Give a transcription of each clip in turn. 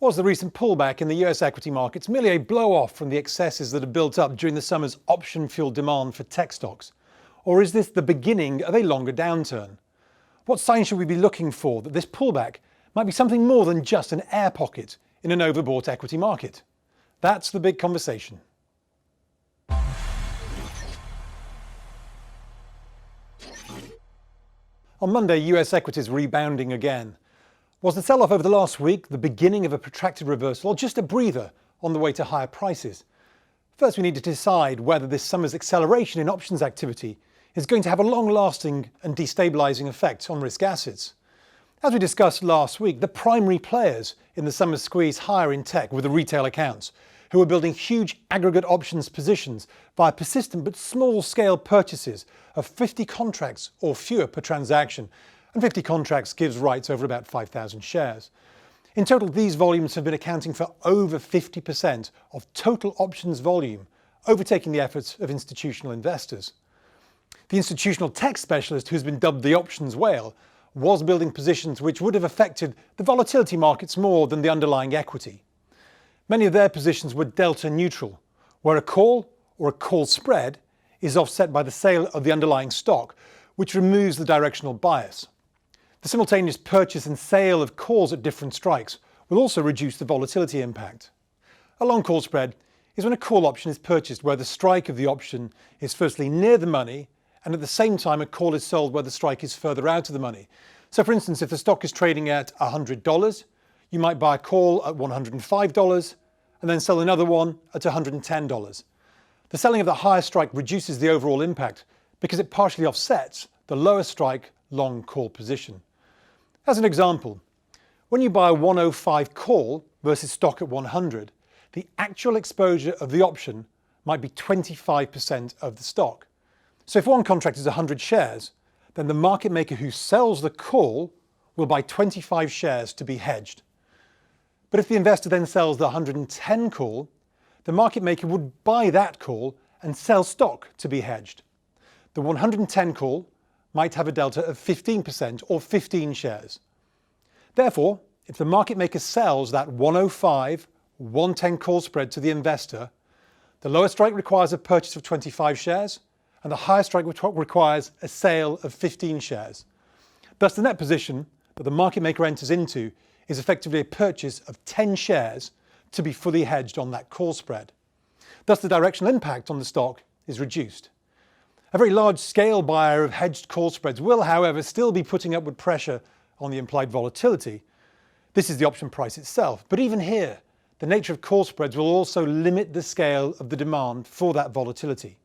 Was the recent pullback in the US equity markets merely a blow-off from the excesses that have built up during the summer's option-fueled demand for tech stocks? Or is this the beginning of a longer downturn? What signs should we be looking for that this pullback might be something more than just an air pocket in an overbought equity market? That's the big conversation. On Monday, US equities rebounding again. Was the sell-off over the last week the beginning of a protracted reversal or just a breather on the way to higher prices? First, we need to decide whether this summer's acceleration in options activity is going to have a long-lasting and destabilising effect on risk assets. As we discussed last week, the primary players in the summer's squeeze higher in tech were the retail accounts, who are building huge aggregate options positions via persistent but small-scale purchases of 50 contracts or fewer per transaction, and 50 contracts gives rights over about 5,000 shares. In total, these volumes have been accounting for over 50% of total options volume, overtaking the efforts of institutional investors. The institutional tech specialist, who's been dubbed the options whale, was building positions which would have affected the volatility markets more than the underlying equity. Many of their positions were delta neutral, where a call or a call spread is offset by the sale of the underlying stock, which removes the directional bias. The simultaneous purchase and sale of calls at different strikes will also reduce the volatility impact. A long call spread is when a call option is purchased where the strike of the option is firstly near the money, and at the same time a call is sold where the strike is further out of the money. So for instance, if the stock is trading at $100, you might buy a call at $105 and then sell another one at $110. The selling of the higher strike reduces the overall impact because it partially offsets the lower strike long call position. As an example, when you buy a 105 call versus stock at 100, the actual exposure of the option might be 25% of the stock. So if one contract is 100 shares, then the market maker who sells the call will buy 25 shares to be hedged. But if the investor then sells the 110 call, the market maker would buy that call and sell stock to be hedged. The 110 call might have a delta of 15% or 15 shares. Therefore, if the market maker sells that 105, 110 call spread to the investor, the lower strike requires a purchase of 25 shares, and the higher strike requires a sale of 15 shares. Thus, the net position that the market maker enters into is effectively a purchase of 10 shares to be fully hedged on that call spread. Thus, the directional impact on the stock is reduced. A very large-scale buyer of hedged call spreads will, however, still be putting upward pressure on the implied volatility. This is the option price itself. But even here, the nature of call spreads will also limit the scale of the demand for that volatility.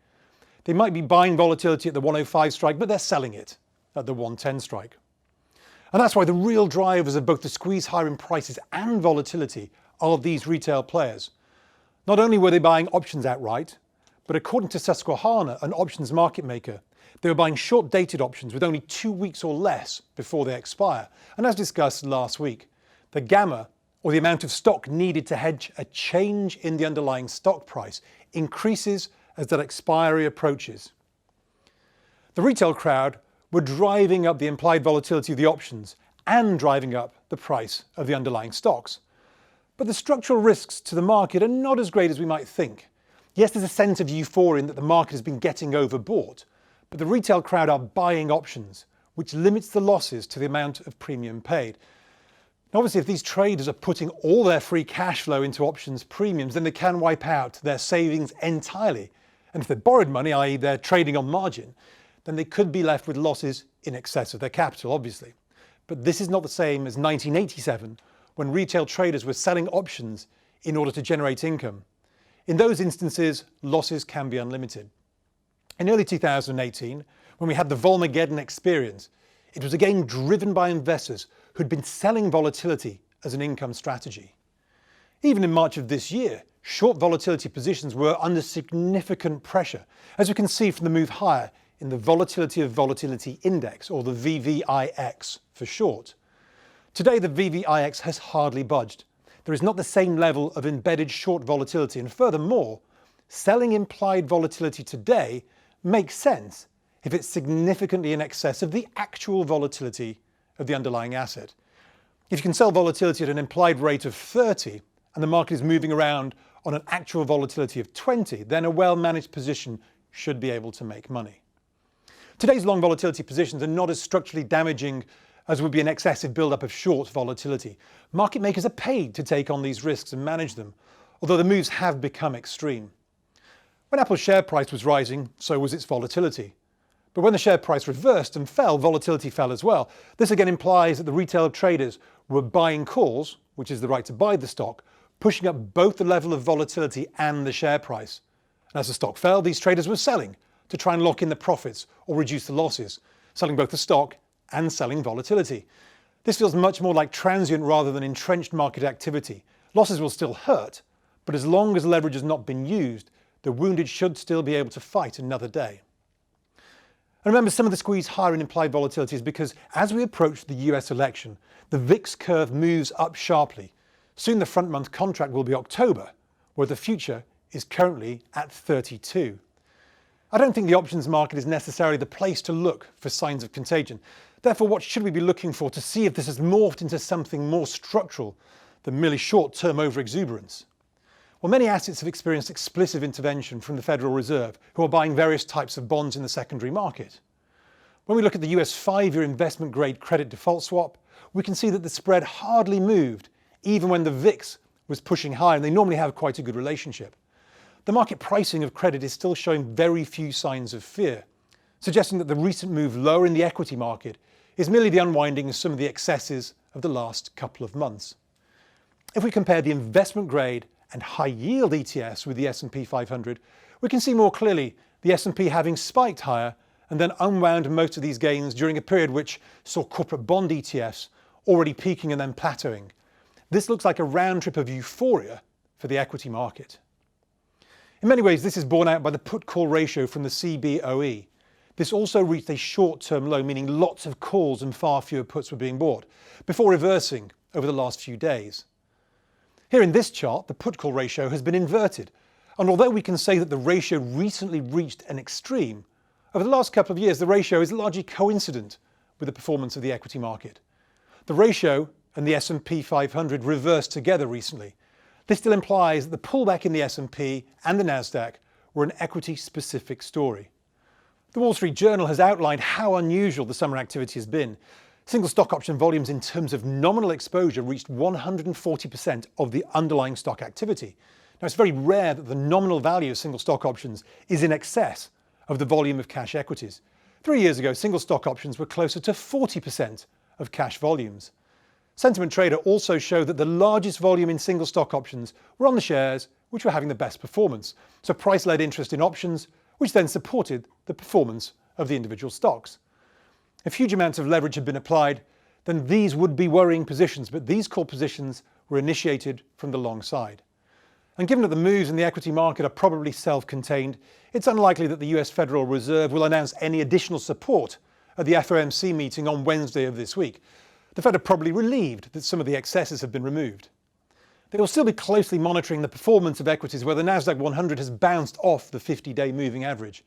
They might be buying volatility at the 105 strike, but they're selling it at the 110 strike. And that's why the real drivers of both the squeeze higher in prices and volatility are these retail players. Not only were they buying options outright, but according to Susquehanna, an options market maker, they were buying short-dated options with only 2 weeks or less before they expire. And as discussed last week, the gamma, or the amount of stock needed to hedge a change in the underlying stock price, increases as that expiry approaches. The retail crowd were driving up the implied volatility of the options and driving up the price of the underlying stocks. But the structural risks to the market are not as great as we might think. Yes, there's a sense of euphoria that the market has been getting overbought, but the retail crowd are buying options, which limits the losses to the amount of premium paid. Now, obviously, if these traders are putting all their free cash flow into options premiums, then they can wipe out their savings entirely. And if they borrowed money, i.e. they're trading on margin, then they could be left with losses in excess of their capital, obviously. But this is not the same as 1987, when retail traders were selling options in order to generate income. In those instances, losses can be unlimited. In early 2018, when we had the Volmageddon experience, it was again driven by investors who'd been selling volatility as an income strategy. Even in March of this year, short volatility positions were under significant pressure, as we can see from the move higher in the Volatility of Volatility Index, or the VVIX for short. Today, the VVIX has hardly budged. There is not the same level of embedded short volatility, and furthermore, selling implied volatility today makes sense if it's significantly in excess of the actual volatility of the underlying asset. If you can sell volatility at an implied rate of 30 and the market is moving around on an actual volatility of 20, then a well-managed position should be able to make money. Today's long volatility positions are not as structurally damaging as would be an excessive build-up of short volatility. Market makers are paid to take on these risks and manage them, although the moves have become extreme. When Apple's share price was rising, so was its volatility. But when the share price reversed and fell, volatility fell as well. This again implies that the retail traders were buying calls, which is the right to buy the stock, pushing up both the level of volatility and the share price. And as the stock fell, these traders were selling to try and lock in the profits or reduce the losses, selling both the stock and selling volatility. This feels much more like transient rather than entrenched market activity. Losses will still hurt, but as long as leverage has not been used, the wounded should still be able to fight another day. And remember, some of the squeeze higher in implied volatility is because as we approach the US election, the VIX curve moves up sharply. Soon the front month contract will be October, where the future is currently at 32. I don't think the options market is necessarily the place to look for signs of contagion. Therefore, what should we be looking for to see if this has morphed into something more structural than merely short-term over-exuberance? Well, many assets have experienced explicit intervention from the Federal Reserve, who are buying various types of bonds in the secondary market. When we look at the US 5-year investment-grade credit default swap, we can see that the spread hardly moved, even when the VIX was pushing higher, and they normally have quite a good relationship. The market pricing of credit is still showing very few signs of fear, suggesting that the recent move lower in the equity market is merely the unwinding of some of the excesses of the last couple of months. If we compare the investment-grade and high-yield ETFs with the S&P 500, we can see more clearly the S&P having spiked higher and then unwound most of these gains during a period which saw corporate bond ETFs already peaking and then plateauing. This looks like a round trip of euphoria for the equity market. In many ways, this is borne out by the put-call ratio from the CBOE. This also reached a short-term low, meaning lots of calls and far fewer puts were being bought, before reversing over the last few days. Here in this chart, the put-call ratio has been inverted, and although we can say that the ratio recently reached an extreme, over the last couple of years the ratio is largely coincident with the performance of the equity market. The ratio and the S&P 500 reversed together recently. This still implies that the pullback in the S&P and the Nasdaq were an equity-specific story. The Wall Street Journal has outlined how unusual the summer activity has been. Single stock option volumes in terms of nominal exposure reached 140% of the underlying stock activity. Now, it's very rare that the nominal value of single stock options is in excess of the volume of cash equities. 3 years ago, single stock options were closer to 40% of cash volumes. Sentiment Trader also showed that the largest volume in single stock options were on the shares which were having the best performance. So price-led interest in options, which then supported the performance of the individual stocks. If huge amounts of leverage had been applied, then these would be worrying positions, but these call positions were initiated from the long side. And given that the moves in the equity market are probably self-contained, it's unlikely that the US Federal Reserve will announce any additional support at the FOMC meeting on Wednesday of this week. The Fed are probably relieved that some of the excesses have been removed. They will still be closely monitoring the performance of equities where the Nasdaq 100 has bounced off the 50-day moving average.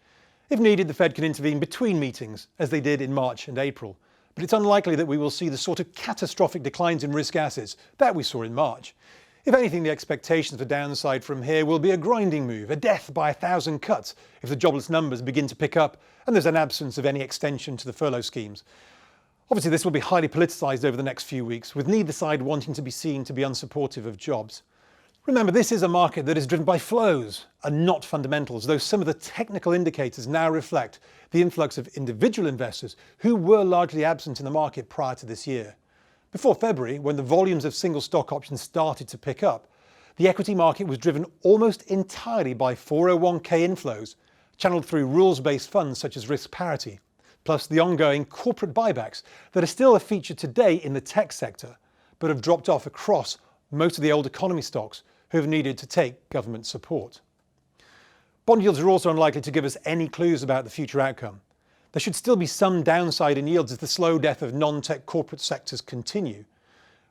If needed, the Fed can intervene between meetings, as they did in March and April. But it's unlikely that we will see the sort of catastrophic declines in risk assets that we saw in March. If anything, the expectations for downside from here will be a grinding move, a death by 1,000 cuts if the jobless numbers begin to pick up and there's an absence of any extension to the furlough schemes. Obviously, this will be highly politicised over the next few weeks, with neither side wanting to be seen to be unsupportive of jobs. Remember, this is a market that is driven by flows and not fundamentals, though some of the technical indicators now reflect the influx of individual investors who were largely absent in the market prior to this year. Before February, when the volumes of single stock options started to pick up, the equity market was driven almost entirely by 401k inflows, channeled through rules-based funds such as risk parity, plus the ongoing corporate buybacks that are still a feature today in the tech sector, but have dropped off across most of the old economy stocks who have needed to take government support. Bond yields are also unlikely to give us any clues about the future outcome. There should still be some downside in yields as the slow death of non-tech corporate sectors continue.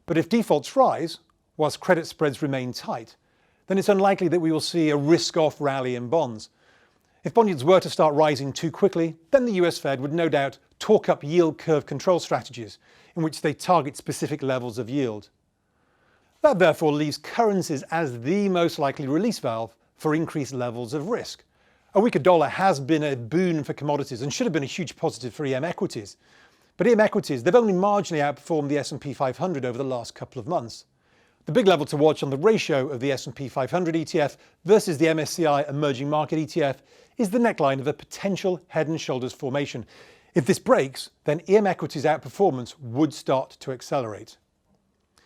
But if defaults rise, whilst credit spreads remain tight, then it's unlikely that we will see a risk-off rally in bonds. If bond yields were to start rising too quickly, then the US Fed would no doubt talk up yield curve control strategies in which they target specific levels of yield. That therefore leaves currencies as the most likely release valve for increased levels of risk. A weaker dollar has been a boon for commodities and should have been a huge positive for EM equities. But EM equities, they've only marginally outperformed the S&P 500 over the last couple of months. The big level to watch on the ratio of the S&P 500 ETF versus the MSCI Emerging Market ETF is the neckline of a potential head and shoulders formation. If this breaks, then EM equities outperformance would start to accelerate.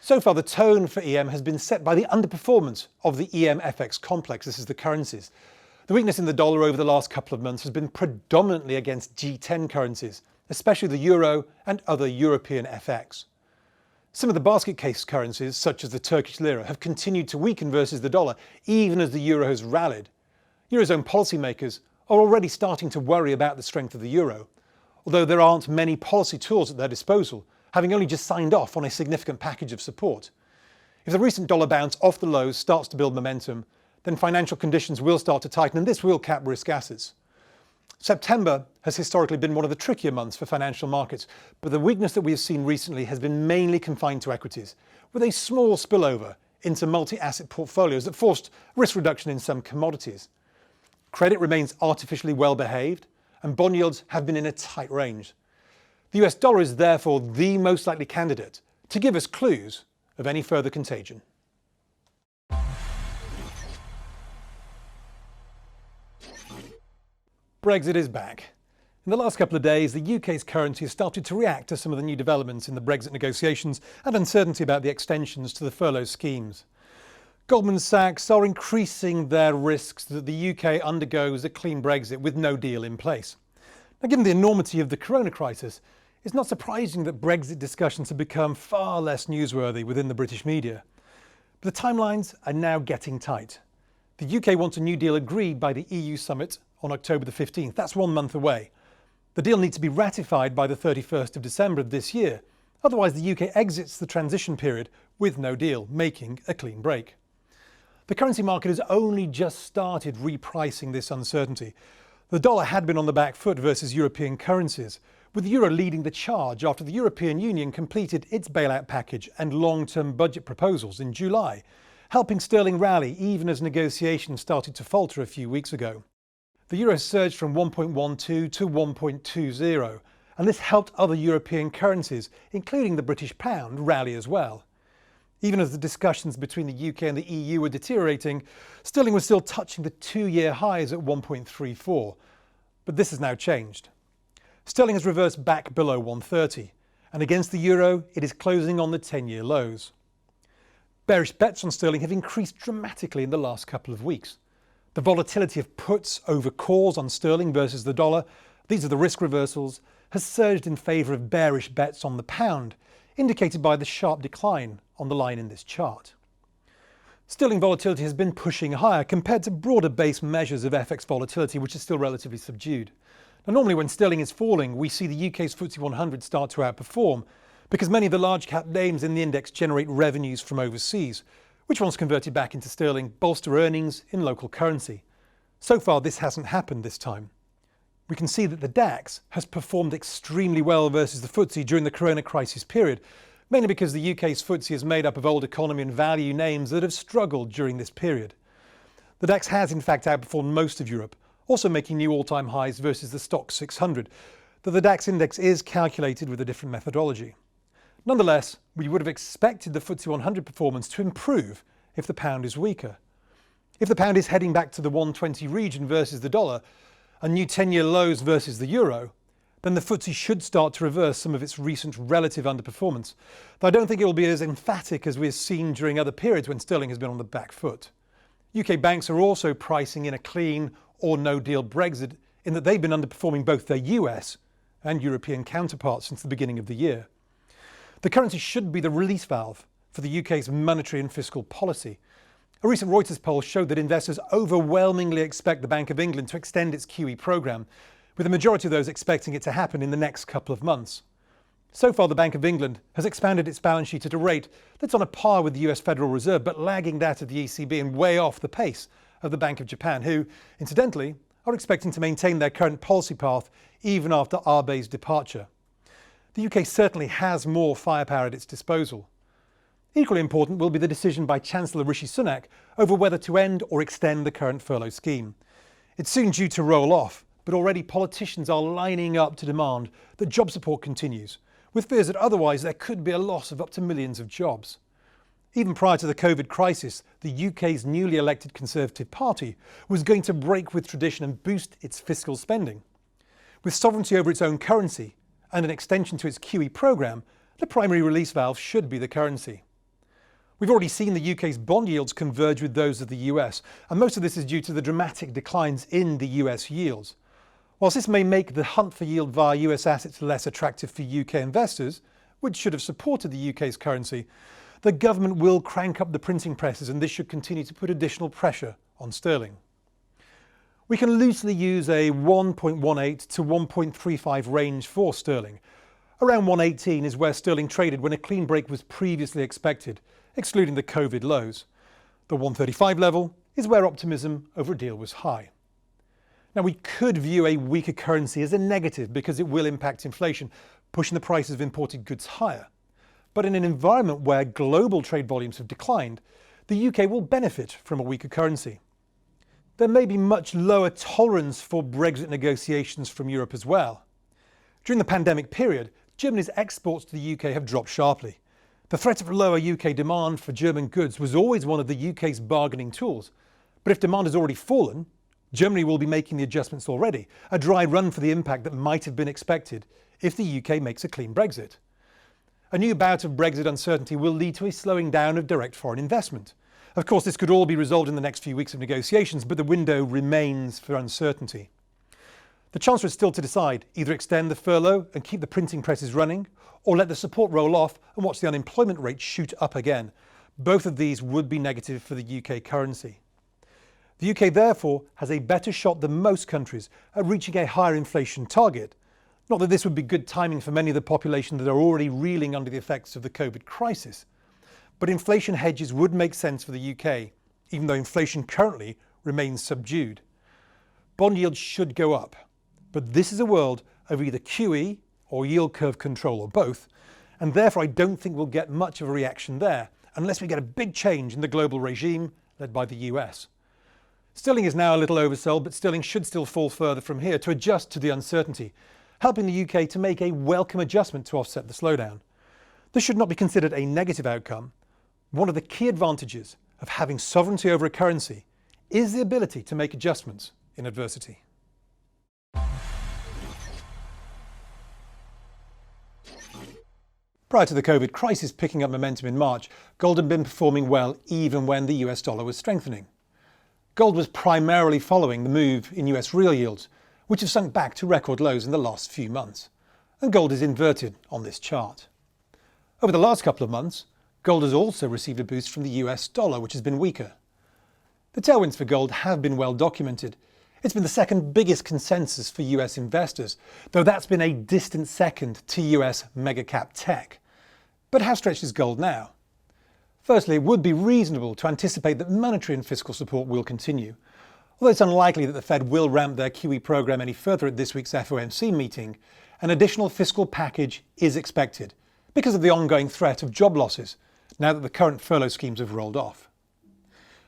So far, the tone for EM has been set by the underperformance of the EM FX complex. This is the currencies. The weakness in the dollar over the last couple of months has been predominantly against G10 currencies, especially the euro and other European FX. Some of the basket case currencies, such as the Turkish lira, have continued to weaken versus the dollar, even as the euro has rallied. Eurozone policymakers are already starting to worry about the strength of the euro, although there aren't many policy tools at their disposal, having only just signed off on a significant package of support. If the recent dollar bounce off the lows starts to build momentum, then financial conditions will start to tighten and this will cap risk assets. September has historically been one of the trickier months for financial markets, but the weakness that we have seen recently has been mainly confined to equities, with a small spillover into multi-asset portfolios that forced risk reduction in some commodities. Credit remains artificially well behaved, and bond yields have been in a tight range. The US dollar is therefore the most likely candidate to give us clues of any further contagion. Brexit is back. In the last couple of days, the UK's currency has started to react to some of the new developments in the Brexit negotiations and uncertainty about the extensions to the furlough schemes. Goldman Sachs are increasing their risks that the UK undergoes a clean Brexit with no deal in place. Now, given the enormity of the corona crisis, it's not surprising that Brexit discussions have become far less newsworthy within the British media. But the timelines are now getting tight. The UK wants a new deal agreed by the EU summit on October the 15th. That's 1 month away. The deal needs to be ratified by the 31st of December of this year. Otherwise, the UK exits the transition period with no deal, making a clean break. The currency market has only just started repricing this uncertainty. The dollar had been on the back foot versus European currencies, with the euro leading the charge after the European Union completed its bailout package and long-term budget proposals in July, helping sterling rally even as negotiations started to falter a few weeks ago. The euro surged from 1.12 to 1.20, and this helped other European currencies, including the British pound, rally as well. Even as the discussions between the UK and the EU were deteriorating, sterling was still touching the 2-year highs at 1.34. But this has now changed. Sterling has reversed back below 130, and against the euro, it is closing on the 10-year lows. Bearish bets on sterling have increased dramatically in the last couple of weeks. The volatility of puts over calls on sterling versus the dollar, these are the risk reversals, has surged in favour of bearish bets on the pound, indicated by the sharp decline on the line in this chart. Sterling volatility has been pushing higher compared to broader base measures of FX volatility, which is still relatively subdued. Now, normally when sterling is falling, we see the UK's FTSE 100 start to outperform because many of the large cap names in the index generate revenues from overseas, which once converted back into sterling bolster earnings in local currency. So far, this hasn't happened this time. We can see that the DAX has performed extremely well versus the FTSE during the corona crisis period, mainly because the UK's FTSE is made up of old economy and value names that have struggled during this period. The DAX has in fact outperformed most of Europe, also making new all-time highs versus the Stoxx 600, though the DAX index is calculated with a different methodology. Nonetheless, we would have expected the FTSE 100 performance to improve if the pound is weaker. If the pound is heading back to the 120 region versus the dollar, and new 10-year lows versus the euro, then the FTSE should start to reverse some of its recent relative underperformance, though I don't think it will be as emphatic as we've seen during other periods when sterling has been on the back foot. UK banks are also pricing in a clean or no-deal Brexit in that they've been underperforming both their US and European counterparts since the beginning of the year. The currency should be the release valve for the UK's monetary and fiscal policy. A recent Reuters poll showed that investors overwhelmingly expect the Bank of England to extend its QE programme, with the majority of those expecting it to happen in the next couple of months. So far, the Bank of England has expanded its balance sheet at a rate that's on a par with the US Federal Reserve, but lagging that of the ECB and way off the pace of the Bank of Japan, who, incidentally, are expecting to maintain their current policy path even after Abe's departure. The UK certainly has more firepower at its disposal. Equally important will be the decision by Chancellor Rishi Sunak over whether to end or extend the current furlough scheme. It's soon due to roll off, but already politicians are lining up to demand that job support continues, with fears that otherwise there could be a loss of up to millions of jobs. Even prior to the COVID crisis, the UK's newly elected Conservative Party was going to break with tradition and boost its fiscal spending. With sovereignty over its own currency and an extension to its QE programme, the primary release valve should be the currency. We've already seen the UK's bond yields converge with those of the US, and most of this is due to the dramatic declines in the US yields. Whilst this may make the hunt for yield via US assets less attractive for UK investors, which should have supported the UK's currency, the government will crank up the printing presses, and this should continue to put additional pressure on sterling. We can loosely use a 1.18 to 1.35 range for sterling. Around 118 is where sterling traded when a clean break was previously expected, excluding the COVID lows. The 135 level is where optimism over a deal was high. Now, we could view a weaker currency as a negative because it will impact inflation, pushing the prices of imported goods higher. But in an environment where global trade volumes have declined, the UK will benefit from a weaker currency. There may be much lower tolerance for Brexit negotiations from Europe as well. During the pandemic period, Germany's exports to the UK have dropped sharply. The threat of lower UK demand for German goods was always one of the UK's bargaining tools. But if demand has already fallen, Germany will be making the adjustments already, a dry run for the impact that might have been expected if the UK makes a clean Brexit. A new bout of Brexit uncertainty will lead to a slowing down of direct foreign investment. Of course, this could all be resolved in the next few weeks of negotiations, but the window remains for uncertainty. The Chancellor is still to decide, either extend the furlough and keep the printing presses running, or let the support roll off and watch the unemployment rate shoot up again. Both of these would be negative for the UK currency. The UK therefore has a better shot than most countries at reaching a higher inflation target. Not that this would be good timing for many of the population that are already reeling under the effects of the COVID crisis. But inflation hedges would make sense for the UK, even though inflation currently remains subdued. Bond yields should go up, but this is a world of either QE or yield curve control, or both, and therefore I don't think we'll get much of a reaction there unless we get a big change in the global regime led by the US. Sterling is now a little oversold, but sterling should still fall further from here to adjust to the uncertainty, helping the UK to make a welcome adjustment to offset the slowdown. This should not be considered a negative outcome. One of the key advantages of having sovereignty over a currency is the ability to make adjustments in adversity. Prior to the COVID crisis picking up momentum in March, gold had been performing well even when the US dollar was strengthening. Gold was primarily following the move in US real yields, which have sunk back to record lows in the last few months. And gold is inverted on this chart. Over the last couple of months, gold has also received a boost from the US dollar, which has been weaker. The tailwinds for gold have been well documented. It's been the second biggest consensus for US investors, though that's been a distant second to US mega-cap tech. But how stretched is gold now? Firstly, it would be reasonable to anticipate that monetary and fiscal support will continue, although it's unlikely that the Fed will ramp their QE program any further at this week's FOMC meeting. An additional fiscal package is expected because of the ongoing threat of job losses now that the current furlough schemes have rolled off.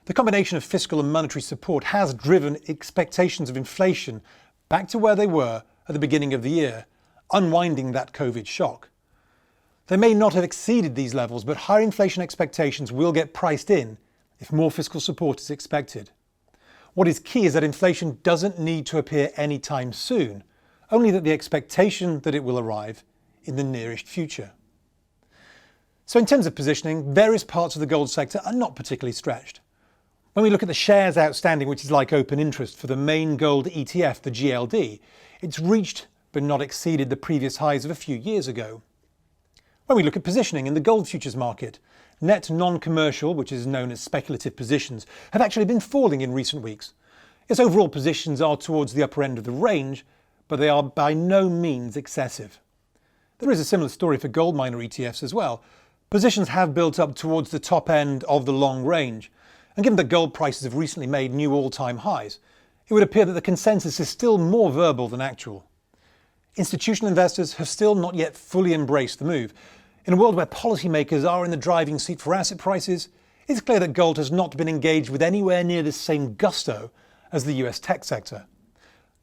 The combination of fiscal and monetary support has driven expectations of inflation back to where they were at the beginning of the year, unwinding that COVID shock. They may not have exceeded these levels, but higher inflation expectations will get priced in if more fiscal support is expected. What is key is that inflation doesn't need to appear anytime soon, only that the expectation that it will arrive in the nearest future. So in terms of positioning, various parts of the gold sector are not particularly stretched. When we look at the shares outstanding, which is like open interest for the main gold ETF, the GLD, it's reached but not exceeded the previous highs of a few years ago. When we look at positioning in the gold futures market, net non-commercial, which is known as speculative positions, have actually been falling in recent weeks. Its overall positions are towards the upper end of the range, but they are by no means excessive. There is a similar story for gold miner ETFs as well. Positions have built up towards the top end of the long range, and given that gold prices have recently made new all-time highs, it would appear that the consensus is still more verbal than actual. Institutional investors have still not yet fully embraced the move. In a world where policymakers are in the driving seat for asset prices, it's clear that gold has not been engaged with anywhere near the same gusto as the US tech sector.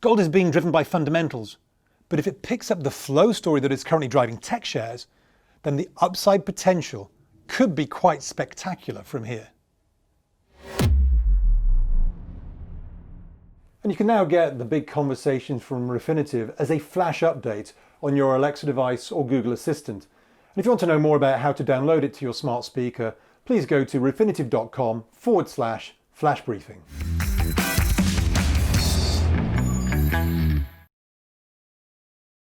Gold is being driven by fundamentals, but if it picks up the flow story that is currently driving tech shares, then the upside potential could be quite spectacular from here. And you can now get the big conversations from Refinitiv as a flash update on your Alexa device or Google Assistant. And if you want to know more about how to download it to your smart speaker, please go to refinitiv.com/flash briefing.